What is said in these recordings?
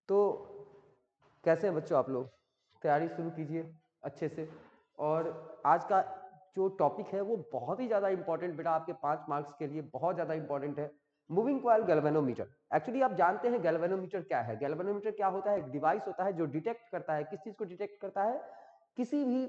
तो कैसे हैं बच्चों आप लोग? तैयारी शुरू कीजिए अच्छे से। और आज का जो टॉपिक है वो बहुत ही ज़्यादा इंपॉर्टेंट बेटा, आपके 5 मार्क्स के लिए बहुत ज़्यादा इंपॉर्टेंट है। Moving coil galvanometer. एक्चुअली आप जानते हैं गैल्वेनोमीटर क्या है? गैल्वेनोमीटर क्या होता है? एक डिवाइस होता है जो डिटेक्ट करता है, किस चीज़ को डिटेक्ट करता है? किसी भी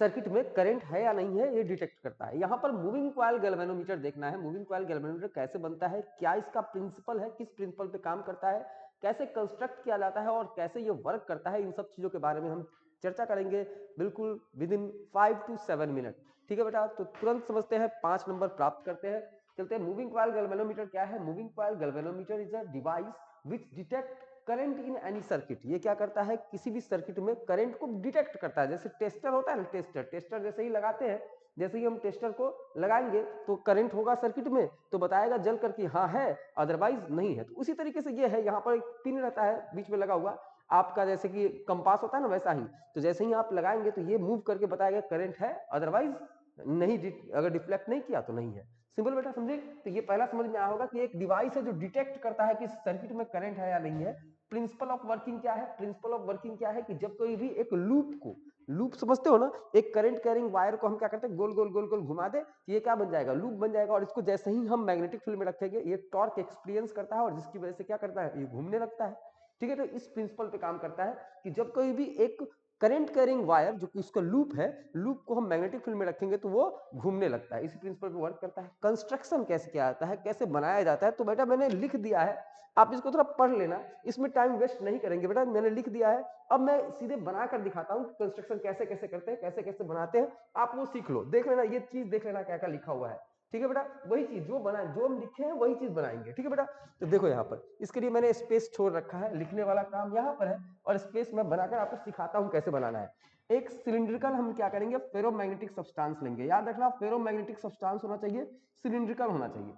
सर्किट में करंट है या नहीं है, ये डिटेक्ट करता है। यहाँ पर मूविंग कॉइल गैल्वेनोमीटर देखना है। मूविंग कॉइल गैल्वेनोमीटर कैसे बनता है, क्या इसका प्रिंसिपल है, किस प्रिंसिपल पे काम करता है, कैसे कंस्ट्रक्ट किया जाता है और कैसे ये वर्क करता है, इन सब चीजों के बारे में हम चर्चा करेंगे बिल्कुल विद इन 5 to 7 मिनट। ठीक है बेटा, तो तुरंत समझते हैं, 5 नंबर प्राप्त करते हैं। चलते हैं, मूविंग कॉइल गैल्वेनोमीटर क्या है? Moving coil galvanometer is a device which detect current in any circuit. ये क्या करता है? किसी भी सर्किट में करंट को डिटेक्ट करता है। जैसे टेस्टर होता है ना, टेस्टर जैसे ही लगाते हैं, जैसे ही हम टेस्टर को लगाएंगे तो करंट होगा सर्किट में, तो बताएगा जल कर कि हाँ है, अदरवाइज नहीं है। तो उसी तरीके से ये है, यहाँ पर एक पिन रहता है बीच में लगा हुआ आपका, जैसे कि कंपास होता है ना, वैसा ही। तो जैसे ही आप लगाएंगे तो ये मूव करके बताएगा करंट है, अदरवाइज नहीं, अगर डिफ्लेक्ट नहीं किया तो नहीं है। सिंपल बेटा, समझे? तो ये पहला समझ में आया होगा कि एक डिवाइस है जो डिटेक्ट करता है कि सर्किट में करंट है या नहीं है। प्रिंसिपल ऑफ वर्किंग क्या है? प्रिंसिपल ऑफ वर्किंग क्या है कि जब कोई भी एक लूप को, लूप समझते हो ना, एक करंट कैरिंग वायर को हम क्या करते हैं, गोल गोल गोल गोल घुमा दे, ये क्या बन जाएगा? लूप बन जाएगा। और इसको जैसे ही हम मैग्नेटिक फील्ड में रखेंगे, ये टॉर्क एक्सपीरियंस करता है और जिसकी वजह से क्या करता है, ये घूमने लगता है। ठीक है, तो इस प्रिंसिपल पे काम करता है कि जब कोई भी एक करंट कैरिंग वायर जो कि उसका लूप है, लूप को हम मैग्नेटिक फील्ड में रखेंगे तो वो घूमने लगता है। इसी प्रिंसिपल पे वर्क करता है। कंस्ट्रक्शन कैसे किया जाता है, कैसे बनाया जाता है, तो बेटा मैंने लिख दिया है, आप इसको थोड़ा पढ़ लेना, इसमें टाइम वेस्ट नहीं करेंगे बेटा, मैंने लिख दिया है। अब मैं सीधे बनाकर दिखाता हूँ कंस्ट्रक्शन कैसे कैसे करते हैं, कैसे कैसे बनाते हैं। आप वो सीख लो, देख लेना, ये चीज देख लेना क्या क्या लिखा हुआ है। ठीक है बेटा, वही चीज जो बना, जो हम लिखे हैं वही चीज बनाएंगे। ठीक है बेटा, तो देखो यहाँ पर इसके लिए मैंने स्पेस छोड़ रखा है, लिखने वाला काम यहाँ पर है और स्पेस मैं बनाकर आपको सिखाता हूँ कैसे बनाना है। एक सिलिंड्रिकल हम क्या करेंगे, फेरोमैग्नेटिक सब्सटेंस लेंगे। याद रखना, फेरोमैग्नेटिक सब्सटेंस होना चाहिए, सिलिंड्रिकल होना चाहिए।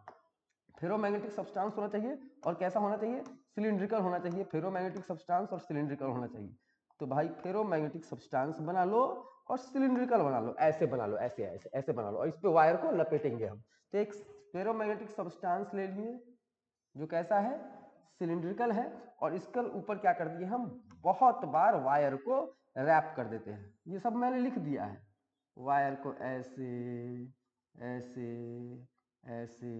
फेरोमैग्नेटिक सब्सटेंस होना चाहिए और कैसा होना चाहिए? सिलिंड्रिकल होना चाहिए। फेरोमैग्नेटिक सब्सटेंस और सिलिंड्रिकल होना चाहिए। तो भाई फेरोमैग्नेटिक सब्सटेंस बना लो और सिलिंड्रिकल बना लो, ऐसे बना लो, ऐसे ऐसे ऐसे बना लो, और इस पे वायर को लपेटेंगे हम। तो एक फेरोमैग्नेटिक सब्सटेंस ले लिए जो कैसा है, सिलिंड्रिकल है, और इसके ऊपर क्या कर दिए हम, बहुत बार वायर को रैप कर देते हैं। ये सब मैंने लिख दिया है। वायर को ऐसे ऐसे ऐसे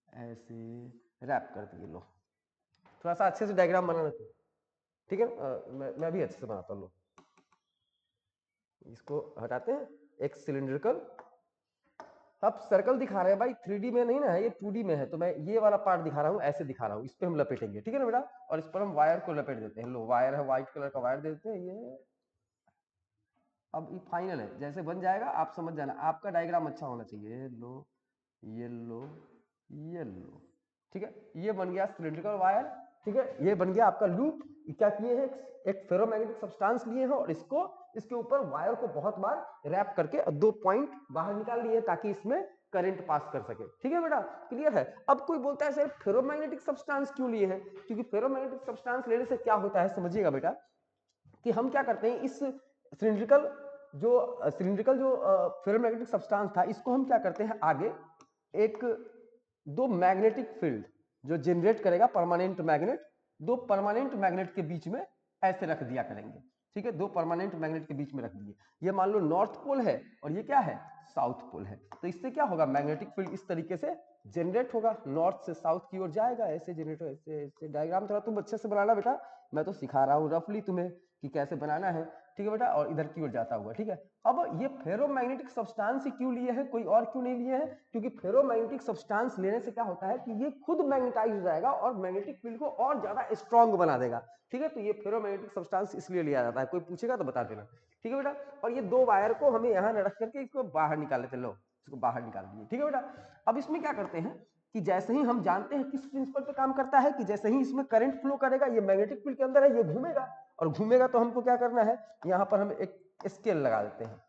ऐसे रैप कर दिए। लो, थोड़ा सा अच्छे से डायग्राम बनाना था, ठीक है? मैं भी अच्छे से बनाता हूँ। लो, इसको हटाते हैं। एक सिलिंड्रिकल, अब सर्कल दिखा रहे हैं भाई, 3D में नहीं ना है, ये 2D में है, तो मैं ये वाला पार्ट दिखा रहा हूँ, ऐसे दिखा रहा हूँ। इस पे हम लपेटेंगे, ठीक है ना बेटा? और इस पर हम वायर को लपेट देते हैं। लो, वायर है, व्हाइट कलर का वायर दे देते हैं ये। अब ये फाइनल है, जैसे बन जाएगा आप समझ जाना। आपका डायग्राम अच्छा होना चाहिए। लो, ये लो, ये लो, ठीक है, ये बन गया सिलिंड्रिकल वायर। ठीक है, ये बन गया आपका लूप। क्या किए हैं, एक फेरोमैग्नेटिक सब्सटेंस लिए हैं और इसको, इसके ऊपर वायर को बहुत बार रैप करके 2 पॉइंट बाहर निकाल लिए ताकि इसमें करंट पास कर सके। ठीक है बेटा, क्लियर है? अब कोई बोलता है सर फेरोमैग्नेटिक सब्सटेंस क्यों लिए हैं? क्योंकि फेरोमैग्नेटिक सब्सटेंस लेने से क्या होता है, समझिएगा बेटा, कि हम क्या करते हैं, इस सिलिंड्रिकल जो फेरोमैग्नेटिक सब्सटेंस था, इसको हम क्या करते हैं, आगे एक दो मैग्नेटिक फील्ड जो जनरेट करेगा परमानेंट मैग्नेट, दो परमानेंट मैग्नेट के बीच में ऐसे रख दिया करेंगे। ठीक है, दो परमानेंट मैग्नेट के बीच में रख दिए। ये मान लो नॉर्थ पोल है और ये क्या है, साउथ पोल है। तो इससे क्या होगा, मैग्नेटिक फील्ड इस तरीके से जनरेट होगा, नॉर्थ से साउथ की ओर जाएगा, ऐसे जनरेट हो, ऐसे ऐसे। डायग्राम थोड़ा तुम अच्छे से बनाना बेटा, मैं तो सिखा रहा हूँ रफली तुम्हें कि कैसे बनाना है। ठीक है बेटा, और इधर की ओर जाता हुआ। ठीक है, अब ये फेरोमैग्नेटिक सब्सटेंस ही क्यों लिए हैं, कोई और क्यों नहीं लिए हैं? क्योंकि फेरोमैग्नेटिक सब्सटेंस लेने से क्या होता है कि ये खुद मैग्नेटाइज हो जाएगा और मैग्नेटिक फील्ड को और ज्यादा स्ट्रॉन्ग बना देगा। ठीक है, तो ये फेरोमैग्नेटिक सब्सटेंस इसलिए लिया जाता है। कोई पूछेगा तो बता देना। ठीक है बेटा, और ये दो वायर को हमें यहाँ रख करके इसको बाहर निकाल लेते। लो, इसको बाहर निकाल दिए। ठीक है बेटा, अब इसमें क्या करते हैं कि जैसे ही हम जानते हैं किस प्रिंसिपल पे काम करता है, कि जैसे ही इसमें करंट फ्लो करेगा, ये मैग्नेटिक फील्ड के अंदर है, ये घूमेगा, और घूमेगा तो हमको क्या करना है, यहाँ पर हम एक स्केल लगा देते हैं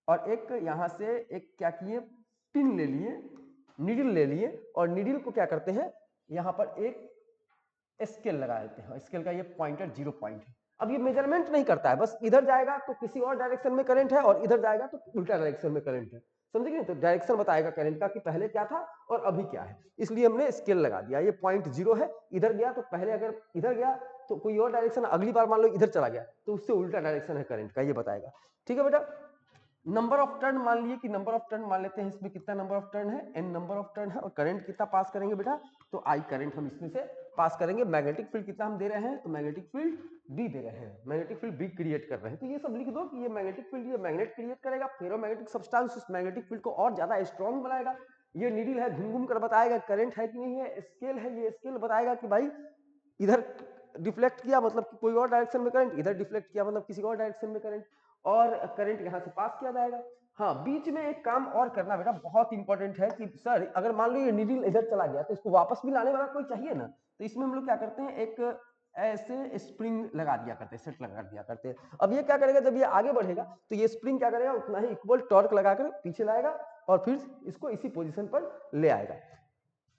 और एक यहाँ से एक क्या किए, पिन ले लिए, नीडल ले लिए, और नीडल को क्या करते हैं, यहाँ पर एक स्केल लगा देते हैं। स्केल का ये पॉइंटर 0 पॉइंट है। अब ये मेजरमेंट नहीं करता है, बस इधर जाएगा तो किसी और डायरेक्शन में करंट है और इधर जाएगा तो उल्टा डायरेक्शन में करंट है। समझे कि नहीं? तो डायरेक्शन बताएगा करंट का कि पहले क्या था और अभी क्या है, इसलिए हमने स्केल लगा दिया। ये 0.0 है, इधर गया तो पहले अगर इधर गया तो कोई और डायरेक्शन, अगली बार मान लो इधर चला गया तो उससे उल्टा डायरेक्शन है करंट का, ये बताएगा। ठीक है बेटा। नंबर ऑफ टर्न मान लिए कि नंबर ऑफ टर्न मान लेते हैं, इसमें कितना नंबर ऑफ टर्न है, n नंबर ऑफ टर्न है, और करंट कितना पास करेंगे बेटा, तो I करंट हम इसमें से पास करेंगे। मैग्नेटिक फील्ड कितना हम दे रहे हैं, तो मैग्नेटिक फील्ड B दे रहे हैं, मैग्नेटिक फील्ड B क्रिएट कर रहे हैं। तो ये सब लिख दो कि ये मैग्नेटिक फील्ड, ये मैग्नेट क्रिएट करेगा, फेरोमैग्नेटिक सब्सटेंस उस मैग्नेटिक फील्ड को और ज्यादा स्ट्रॉन्ग बनाएगा। ये नीडल है, घूम घूम कर बताएगा करंट है कि नहीं है। स्केल है, ये स्केल बताएगा कि भाई इधर डिफ्लेक्ट किया मतलब कि कोई और डायरेक्शन में करंट, इधर डिफ्लेक्ट किया मतलब किसी और डायरेक्शन में करंट, और करंट यहाँ से पास किया जाएगा। हाँ, बीच में एक काम और करना बेटा बहुत इंपॉर्टेंट है कि सर अगर मान लो ये नीडल इधर चला गया तो इसको वापस भी लाने वाला कोई चाहिए ना, तो इसमें हम लोग क्या करते हैं, एक ऐसे स्प्रिंग लगा दिया करते हैं, सेट लगा दिया करते हैं। अब ये क्या करेगा, जब ये आगे बढ़ेगा तो ये स्प्रिंग क्या करेगा, उतना ही इक्वल टॉर्क लगाकर पीछे लाएगा और फिर इसको इसी पोजीशन पर ले आएगा।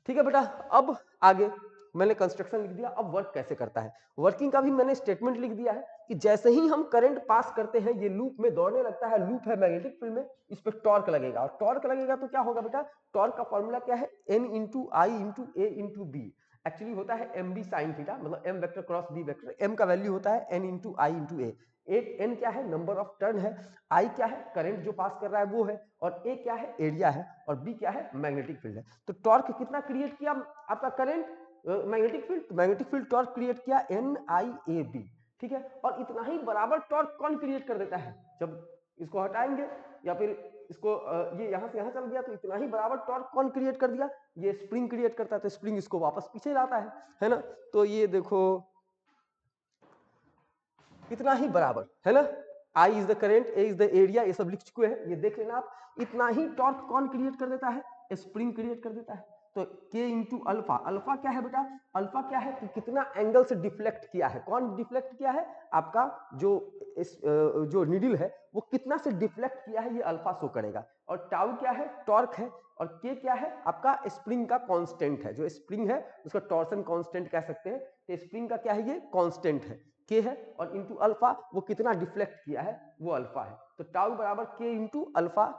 ठीक है बेटा। अब आगे मैंने कंस्ट्रक्शन लिख दिया, अब वर्क कैसे करता है, वर्किंग का भी मैंने स्टेटमेंट लिख दिया है कि जैसे ही हम करंट पास करते हैं ये लूप में दौड़ने लगता है, लूप है मैग्नेटिक फील्ड में, इस पर टॉर्क लगेगा, और टॉर्क लगेगा तो क्या होगा बेटा, टॉर्क का फॉर्मूला क्या है, N into I into A into B, actually होता है एम बी साइन थीटा, मतलब M vector cross B vector, M का वैल्यू होता है N into I into A, एक एन क्या है, नंबर ऑफ टर्न है, आई क्या है, करंट जो पास कर रहा है वो है, और ए क्या है, एरिया है, और बी क्या है, मैग्नेटिक फील्ड है। तो टॉर्क कितना क्रिएट किया आपका current, magnetic field, magnetic field torque create किया NIAB। ठीक है, और इतना ही बराबर टॉर्क कौन क्रिएट कर देता है, जब इसको हटाएंगे या फिर इसको ये यहां से यहां चल गया तो इतना ही बराबर टॉर्क कौन क्रिएट कर दिया, ये स्प्रिंग क्रिएट करता है, तो स्प्रिंग इसको वापस पीछे लाता है ना। तो ये देखो इतना ही बराबर है ना, I is the current, A is the area, ये सब लिख चुके हैं, ये देख लेना आप। इतना ही टॉर्क कौन क्रिएट कर देता है, स्प्रिंग क्रिएट कर देता है। तो K इंटू अल्फा, अल्फा क्या है बेटा, अल्फा क्या है कि कितना एंगल से डिफ्लेक्ट किया है, कौन डिफ्लेक्ट किया है, आपका जो नीडल है वो कितना से डिफ्लेक्ट किया है, ये अल्फा शो करेगा। और टाउ क्या है, टॉर्क है, और के क्या है, आपका स्प्रिंग का कांस्टेंट है, जो स्प्रिंग है उसका टॉर्सन कांस्टेंट कह सकते हैं, तो स्प्रिंग का क्या है, ये कांस्टेंट है, के है, और इंटू अल्फा वो कितना डिफ्लेक्ट किया है वो अल्फा है, तो टाउ बराबर के इंटू अल्फा।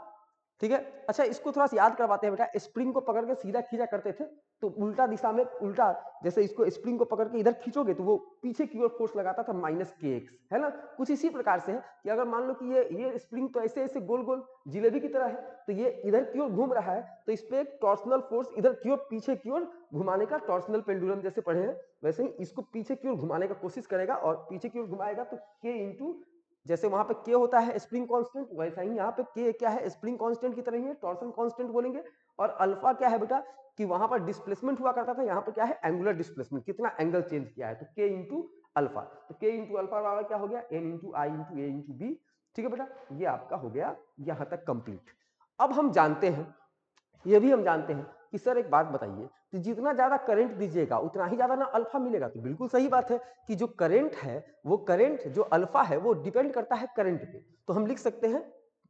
ठीक है। अच्छा, इसको थोड़ा सा याद करवाते हैं बेटा, स्प्रिंग को पकड़ के सीधा खींचा करते थे तो उल्टा दिशा में, उल्टा जैसे इसको स्प्रिंग को पकड़ के इधर खींचोगे तो वो पीछे की ओर फोर्स लगाता था -kx, है ना। कुछ इसी प्रकार से है कि अगर मान लो कि ये स्प्रिंग तो ऐसे ऐसे गोल गोल जिलेबी की तरह है, तो ये इधर की ओर घूम रहा है, तो इस पे एक टॉर्सनल फोर्स इधर की ओर पीछे की ओर घुमाने का, टॉर्सनल पेंडुलम जैसे पढ़े हैं वैसे ही इसको पीछे की ओर घुमाने का कोशिश करेगा, और पीछे की ओर घुमाएगा तो के इंटू, जैसे वहां पे के होता है स्प्रिंग कांस्टेंट, वैसा ही यहाँ पे के क्या है, स्प्रिंग कांस्टेंट की तरह ही है, टॉर्सन कांस्टेंट बोलेंगे। और अल्फा क्या है बेटा, कि वहां पर डिस्प्लेसमेंट हुआ करता था, यहाँ पे क्या है, एंगुलर डिस्प्लेसमेंट, कितना एंगल चेंज किया है, तो के इंटू अल्फा, तो के इंटू अल्फा वाला क्या हो गया, N into I into A into B. ठीक है बेटा, ये आपका हो गया यहाँ तक कंप्लीट। अब हम जानते हैं, ये भी हम जानते हैं कि सर एक बात बताइए कि जितना ज्यादा करंट दीजिएगा उतना ही ज्यादा ना अल्फा मिलेगा, तो बिल्कुल सही बात है कि जो करंट है, वो करंट जो अल्फा है वो डिपेंड करता है करंट पे। तो हम लिख सकते हैं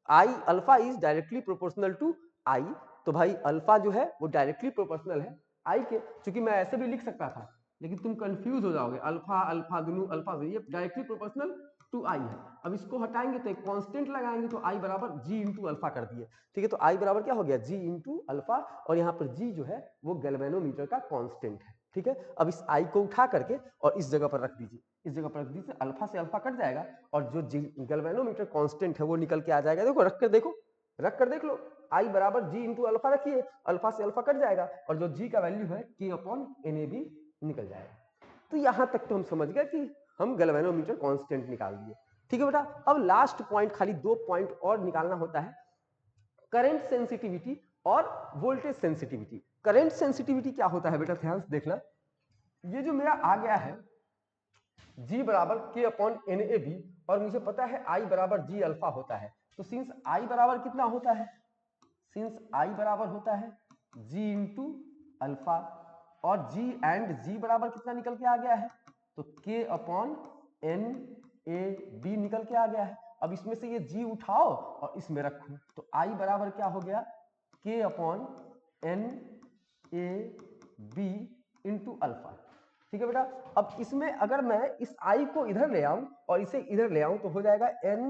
I alpha is directly proportional to I, तो भाई अल्फा जो है वो डायरेक्टली प्रोपोर्शनल है आई के, क्योंकि मैं ऐसे भी लिख सकता था लेकिन तुम कंफ्यूज हो जाओगे, अल्फा अल्फा दोनों अल्फा, ये डायरेक्टली प्रोपोर्शनल टू आई है। अब इसको हटाएंगे तो एक कांस्टेंट लगाएंगे, तो आई बराबर जी इंटू अल्फा कर दिए। ठीक है, तो आई बराबर क्या हो गया, जी इंटू अल्फा, और यहाँ पर जी जो है वो गैल्वेनोमीटर का कांस्टेंट है। ठीक है, अब इस आई को उठा करके और इस जगह पर रख दीजिए, इस जगह पर रख दीजिए, अल्फा से अल्फा कट जाएगा और जो गैल्वेनोमीटर कांस्टेंट है वो निकल के आ जाएगा। देखो रख कर देखो, रख कर देख लो, आई बराबर जी इंटू अल्फा रखिए, अल्फा से अल्फा कट जाएगा और जो जी का वैल्यू है के अपॉन एन ए बी निकल जाएगा। तो यहां तक तो हम समझ गए कि हम गैल्वेनोमीटर कांस्टेंट निकाल दिए। ठीक है बेटा, अब लास्ट पॉइंट, खाली 2 पॉइंट और निकालना होता है, करंट सेंसिटिविटी और वोल्टेज सेंसिटिविटी। करंट सेंसिटिविटी क्या होता है बेटा, ध्यान से देखना, ये जो मेरा आ गया है G बराबर K upon N A B, और मुझे पता है I बराबर जी अल्फा होता है, तो सिंस I बराबर कितना होता है, सिंस I बराबर होता है G इंटू अल्फा, और G एंड G बराबर कितना निकल के आ गया है, तो K upon N A B निकल के आ गया है। अब इसमें से ये G उठाओ और इसमें रखो, तो I बराबर क्या हो गया, K upon N A B into alpha. ठीक है बेटा, अब इसमें अगर मैं इस I को इधर ले आऊं और इसे इधर ले आऊं तो हो जाएगा एन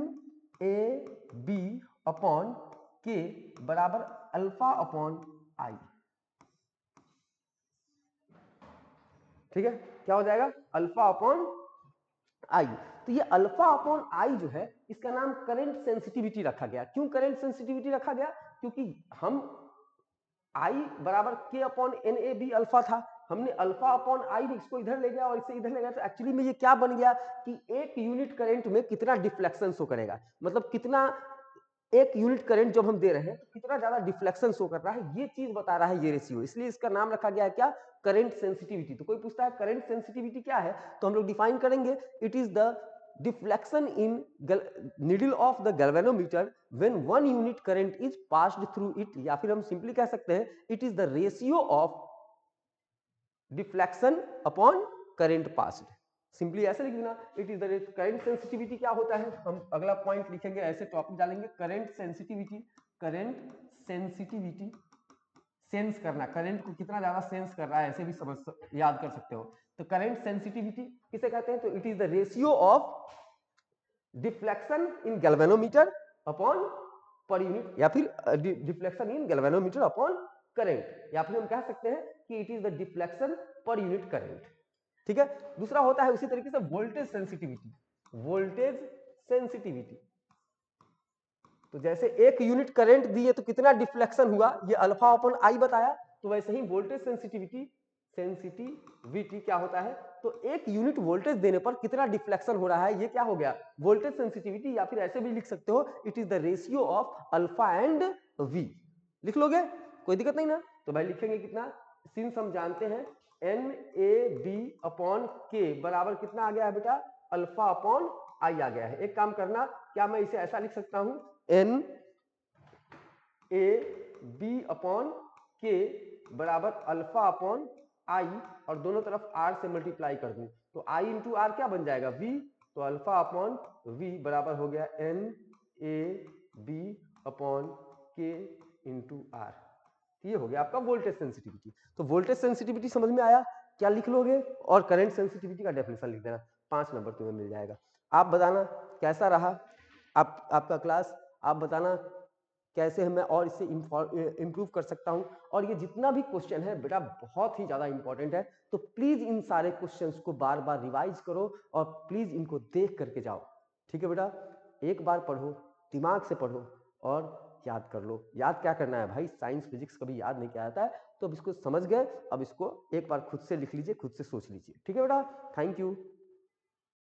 ए बी अपॉन के बराबर अल्फा अपॉन आई। ठीक है, क्या हो जाएगा? Alpha upon I. तो ये अल्फा अपॉन आई जो है, इसका नाम करंट सेंसिटिविटी रखा गया। क्यों करंट सेंसिटिविटी रखा गया? क्योंकि हम आई बराबर K upon N A B alpha था, हमने अल्फा अपॉन आई इसको इधर ले गया और इसे इधर ले गया, तो एक्चुअली में ये क्या बन गया कि एक यूनिट करंट में कितना डिफ्लेक्शन शो करेगा, मतलब कितना एक यूनिट करंट जब हम दे रहे हैं तो कितना ज्यादा डिफ्लेक्शन शो कर रहा है, ये चीज बता रहा है ये रेशियो, इसलिए इसका नाम रखा गया है क्या? Current sensitivity. तो कोई पूछता है करंट सेंसिटिविटी क्या है, तो हम लोग डिफाइन करेंगे, it is the deflection in needle of the galvanometer when one unit current is passed through it, या फिर हम सिंपली कह सकते हैं it is the ratio of deflection upon current passed। Simply ऐसे लिख देना, it is the current sensitivity क्या होता है, हम अगला पॉइंट लिखेंगे, ऐसे टॉपिक डालेंगे, current sensitivity. Current sensitivity, sense करना, करंट को कितना ज्यादा सेंस कर रहा है, ऐसे भी समझ याद कर सकते हो। तो करंट सेंसिटिविटी किसे कहते हैं? तो it is the ratio of deflection in galvanometer upon per unit, या फिर deflection in galvanometer upon current, या फिर हम कह सकते हैं कि it is the deflection per unit current. ठीक है, दूसरा होता है उसी तरीके से वोल्टेज सेंसिटिविटी। वोल्टेज सेंसिटिविटी, तो जैसे एक यूनिट करंट दिए तो कितना डिफ्लेक्शन हुआ, ये अल्फा अपॉन आई बताया, तो वैसे ही वोल्टेज सेंसिटिविटी, सेंसिटिविटी क्या होता है, तो एक यूनिट वोल्टेज देने पर कितना डिफ्लेक्शन हो रहा है, ये क्या हो गया? Voltage sensitivity. या फिर ऐसे भी लिख सकते हो, it is the ratio of alpha and V. लिख लोगे, कोई दिक्कत नहीं ना? तो भाई लिखेंगे कितना, सिंस हम जानते हैं एन ए बी अपॉन के बराबर कितना आ गया है बेटा? अल्फा अपॉन आई आ गया है। एक काम करना, क्या मैं इसे ऐसा लिख सकता हूं, एन ए बी अपॉन के बराबर अल्फा अपॉन आई, और दोनों तरफ आर से मल्टीप्लाई कर दूं, तो आई इंटू आर क्या बन जाएगा? वी। तो अल्फा अपॉन वी बराबर हो गया एन ए बी अपॉन के इंटू आर। ये हो गया आपका वोल्टेज सेंसिटिविटी। तो वोल्टेज सेंसिटिविटी समझ में आया, क्या लिख लोगे? और करंट सेंसिटिविटी का डेफिनेशन लिख देना, 5 नंबर तुम्हें मिल जाएगा। आप बताना कैसा रहा आपका क्लास, आप बताना कैसे मैं और इससे इम्प्रूव कर सकता हूं। और ये जितना भी क्वेश्चन है बेटा बहुत ही ज्यादा इंपॉर्टेंट है, तो प्लीज इन सारे क्वेश्चंस को बार बार रिवाइज करो और प्लीज इनको देख करके जाओ। ठीक है बेटा, एक बार पढ़ो, दिमाग से पढ़ो और याद कर लो। याद क्या करना है भाई, साइंस फिजिक्स कभी याद नहीं किया जाता है, तो अब इसको समझ गए, अब इसको एक बार खुद से लिख लीजिए, खुद से सोच लीजिए। ठीक है बेटा, थैंक यू।